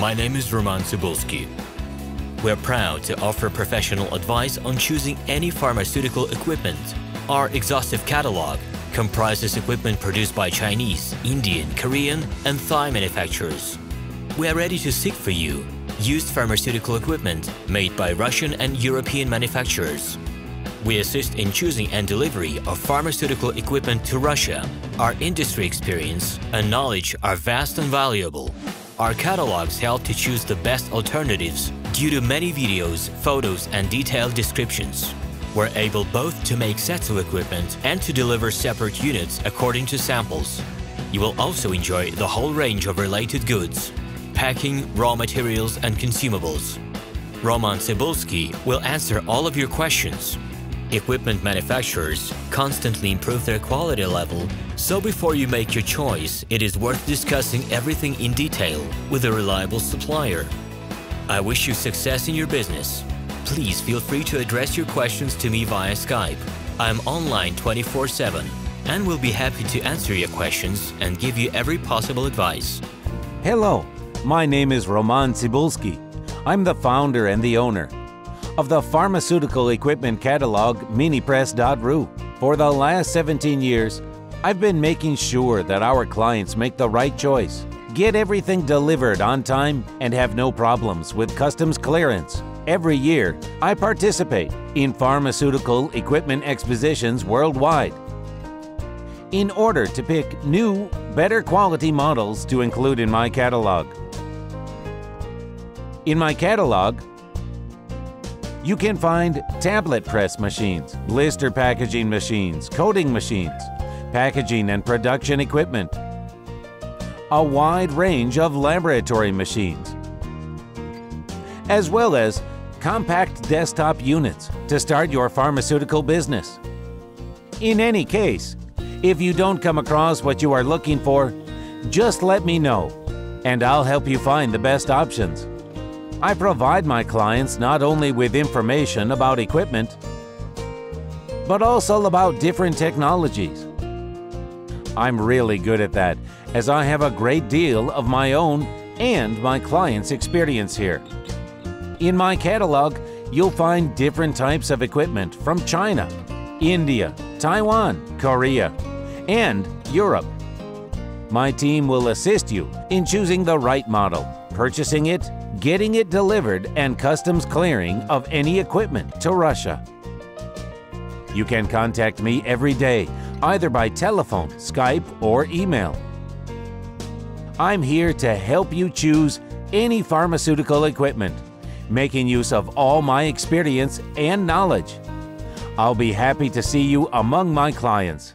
My name is RomanTsibulsky. We're proud to offer professional advice on choosing any pharmaceutical equipment. Our exhaustive catalog comprises equipment produced by Chinese, Indian, Korean, and Thai manufacturers. We are ready to seek for you used pharmaceutical equipment made by Russian and European manufacturers. We assist in choosing and delivery of pharmaceutical equipment to Russia. Our industry experience and knowledge are vast and valuable. Our catalogs help to choose the best alternatives due to many videos, photos, and detailed descriptions. We're able both to make sets of equipment and to deliver separate units according to samples. You will also enjoy the whole range of related goods, packing, raw materials, and consumables. RomanTsibulsky will answer all of your questions. Equipment manufacturers constantly improve their quality level, so before you make your choice, it is worth discussing everything in detail with a reliable supplier. I wish you success in your business. Please feel free to address your questions to me via Skype. I'm online 24/7 and will be happy to answer your questions and give you every possible advice. Hello, my name is RomanTsibulsky. I'm the founder and the owner of the pharmaceutical equipment catalog Minipress.ru. For the last 17 years, I've been making sure that our clients make the right choice, get everything delivered on time, and have no problems with customs clearance. Every year, I participate in pharmaceutical equipment expositions worldwide in order to pick new, better quality models to include in my catalog. In my catalog, you can find tablet press machines, blister packaging machines, coating machines, packaging and production equipment, a wide range of laboratory machines, as well as compact desktop units to start your pharmaceutical business. In any case, if you don't come across what you are looking for, just let me know, and I'll help you find the best options. I provide my clients not only with information about equipment, but also about different technologies. I'm really good at that, as I have a great deal of my own and my clients' experience here. In my catalog, you'll find different types of equipment from China, India, Taiwan, Korea, and Europe. My team will assist you in choosing the right model, purchasing it, getting it delivered, and customs clearing of any equipment to Russia. You can contact me every day, either by telephone, Skype, or email. I'm here to help you choose any pharmaceutical equipment, making use of all my experience and knowledge. I'll be happy to see you among my clients.